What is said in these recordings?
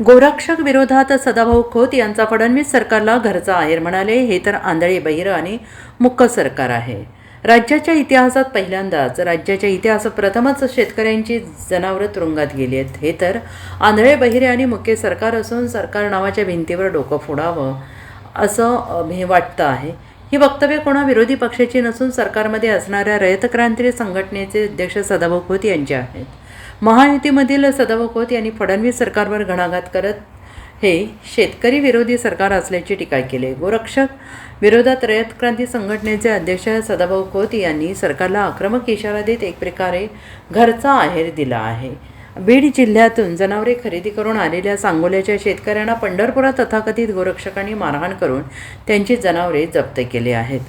गोरक्षक विरोधात सदाभाऊ खोत यांचा फडणवीस सरकारला घरचा आहेर म्हणाले. हे तर आंधळे बहिरं आणि मुक्क सरकार आहे. राज्याच्या इतिहासात पहिल्यांदाच प्रथमच शेतकऱ्यांची जनावरं तुरुंगात गेली आहेत. हे तर आंधळे बहिरे आणि मुके सरकार असून सरकार नावाच्या भिंतीवर डोकं फोडावं असं हे वाटतं आहे. ही वक्तव्य कोणा विरोधी पक्षाची नसून सरकारमध्ये असणाऱ्या रयत क्रांती संघटनेचे अध्यक्ष सदाभाऊ खोत यांचे आहेत. महायुतीमधील सदाभाऊ खोत यांनी फडणवीस सरकारवर घणाघात करत हे शेतकरी विरोधी सरकार असल्याची टीका केली. गोरक्षक विरोधात रयत क्रांती संघटनेचे अध्यक्ष सदाभाऊ खोत यांनी सरकारला आक्रमक इशारा देत एक प्रकारे घरचा आहेर दिला आहे. बीड जिल्ह्यातून जनावरे खरेदी करून आलेल्या सांगोल्याच्या शेतकऱ्यांना पंढरपुरात तथाकथित गोरक्षकांनी मारहाण करून त्यांची जनावरे जप्त केली आहेत.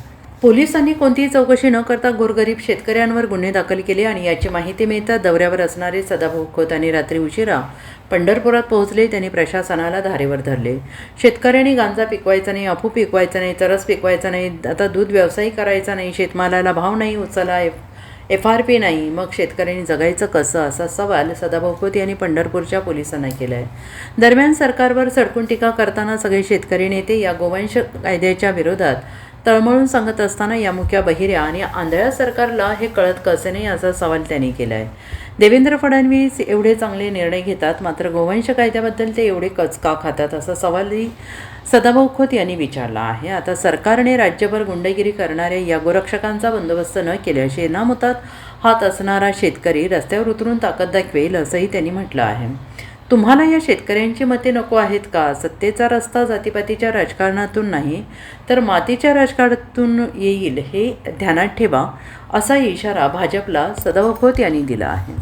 पोलिसांनी कोणतीही चौकशी न करता गोरगरीब शेतकऱ्यांवर गुन्हे दाखल केले आणि याची माहिती मिळता दौऱ्यावर असणारे सदाभाऊ खोत आणि रात्री उशिरा पंढरपुरात पोहोचले. त्यांनी प्रशासनाला धारेवर धरले. शेतकऱ्यांनी गांजा पिकवायचा नाही, अफू पिकवायचा नाही, चरस पिकवायचा नाही, आता दूध व्यवसाय करायचा नाही, शेतमालाला भाव नाही, उचला FRP नाही, मग शेतकऱ्यांनी जगायचं कसं, असा सवाल सदाभाऊ खोत यांनी पंढरपूरच्या पोलिसांना केला आहे. दरम्यान सरकारवर सडकून टीका करताना सगळे शेतकरी नेते या गोवंश कायद्याच्या विरोधात तळमळून सांगत असताना या मुक्या बहिऱ्या आणि आंधळ्या सरकारला हे कळत कसे नाही असा सवाल त्यांनी केला आहे. देवेंद्र फडणवीस एवढे चांगले निर्णय घेतात मात्र गोवंश कायद्याबद्दल ते एवढे कचका खातात असा सवालही सदाभाऊ खोत यांनी विचारला आहे. आता सरकारने राज्यभर गुंडगिरी करणाऱ्या या गोरक्षकांचा बंदोबस्त न केल्यास शेणामुतात हात असणारा शेतकरी रस्त्यावर उतरून ताकद दाखवेल असंही त्यांनी म्हटलं आहे. तुम्हाला या शेतकऱ्यांची मते नको आहेत का? सत्तेचा रस्ता जातीपातीच्या राजकारणातून नाही तर मातीच्या राजकारणातून येईल हे ध्यानात ठेवा असा इशारा भाजपला सदाभाऊ खोत यांनी दिला आहे.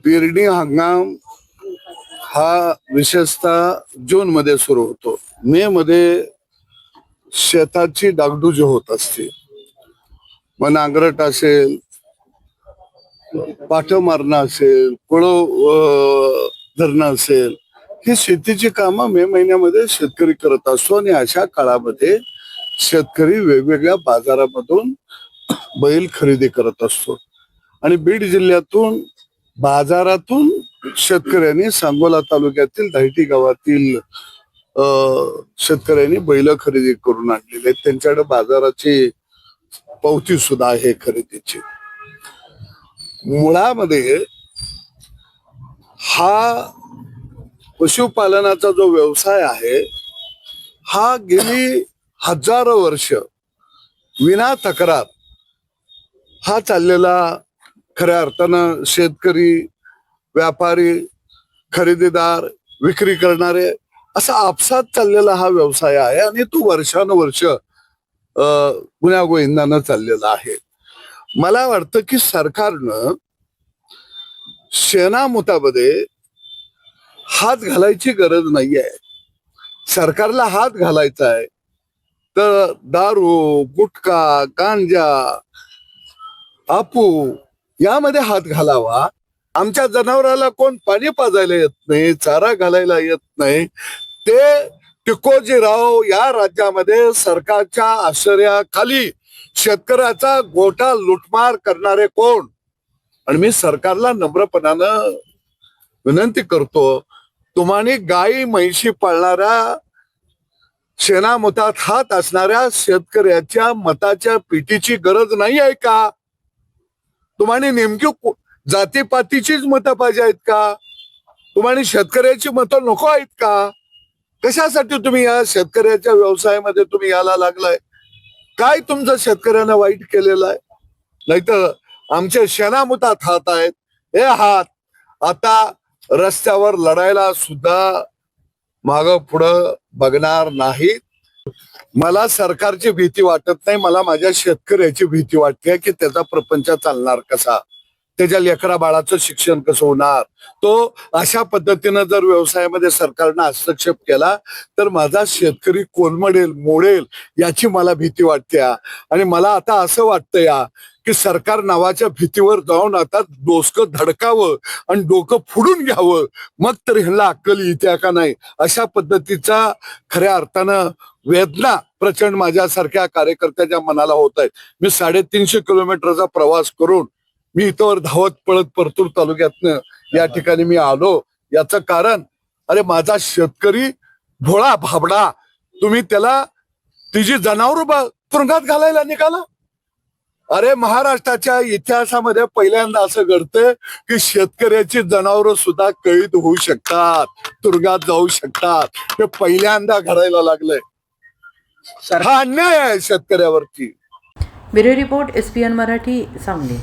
पेरणी हंगाम हा विशेषतः जून मध्ये सुरू होतो. मे मध्ये शेताची डागडुजी होत असते. मग नांगरट असेल, पाठ मारणं असेल, कुळव धरणं असेल, ही शेतीची कामं मे महिन्यामध्ये शेतकरी करत असतो. आणि अशा काळामध्ये शेतकरी वेगवेगळ्या बाजारामधून बैल खरेदी करत असतो. आणि बीड जिल्ह्यातून बाजारातून शेतकऱ्यांनी सांगोला तालुक्यातील धायटी गावातील शेतकऱ्यांनी बैल खरेदी करून आणलेले. त्यांच्याकडे बाजाराची पावती सुद्धा आहे खरेदीची. मुळामध्ये हा पशुपालनाचा जो व्यवसाय आहे हा गेली हजारो वर्ष विना तक्रार हा चाललेला, खऱ्या अर्थानं शेतकरी, व्यापारी, खरेदीदार, विक्री करणारे असा आपसात चाललेला हा व्यवसाय आहे. आणि तो वर्षानुवर्ष गुण्यागोविंदानं चाललेला आहे. मला वाटतं की सरकारनं शेणामुतामध्ये हात घालायची गरज नाहीये. सरकारला हात घालायचा आहे तर दारू, गुटखा, गांजा, अफू यामध्ये हात घालावा. आमच्या जनावराला कोण पाणी पाजायला येत नाही, चारा घालायला येत नाही, ते टिकोजीराव या राज्यामध्ये सरकारच्या आश्रयाखाली शेतकऱ्याचा गोठा लुटमार करणारे कोण? आणि मी सरकारला नम्रपणानं विनंती करतो, तुम्हाने गाई म्हैशी पाळणाऱ्या, शेणामुतात हात असणाऱ्या शेतकऱ्याच्या मताच्या पिटीची गरज नाही आहे का? तुम्हाने नेमकी जातीपातीचीच मतं पाहिजे आहेत का? तुम्हाने शेतकऱ्याची मतं नको आहेत का? कशासाठी तुम्ही या शेतकऱ्याच्या व्यवसायामध्ये तुम्ही यायला लागलाय? काय तुमचं शेतकऱ्यांना वाईट केलेलं आहे? नाहीतर आमचे शेणामुतात हात आहेत. हे हात आता रस्त्यावर लढायला सुद्धा माग पुढं बघणार नाहीत. मला सरकारची भीती वाटत नाही, मला माझ्या शेतकऱ्याची भीती वाटते की त्याचा प्रपंच चालणार कसा, त्याच्या लेकरा बाळाचं शिक्षण कसं होणार. तो अशा पद्धतीनं जर व्यवसायामध्ये सरकारनं हस्तक्षेप केला तर माझा शेतकरी कोलमडेल, मोडेल याची मला भीती वाटते. आणि मला आता असं वाटतं की सरकार नावाच्या भीतीवर जाऊन आता डोसकं धडकावं आणि डोकं फोडून घ्यावं, मग तर ह्याला अक्कल येते का नाही अशा पद्धतीचा खऱ्या अर्थानं वेदना प्रचंड माझ्यासारख्या कार्यकर्त्याच्या मनाला होत आहेत. मी 350 किलोमीटरचा प्रवास करून मी इथवर धावत पळत परतूर तालुक्यातनं या ठिकाणी मी आलो. याचं कारण अरे माझा शेतकरी भोळा भाबडा, तुम्ही त्याला तिची जनावर तुरुंगात घालायला निघाला. अरे महाराष्ट्राच्या इतिहासामध्ये पहिल्यांदा असं घडतंय की शेतकऱ्याची जनावर सुद्धा कैद होऊ शकतात, तुरुंगात जाऊ शकतात. हे पहिल्यांदा घडायला लागलंय. हा अन्याय आहे शेतकऱ्यावरती. Bureau report SPN Marathi, Sangli.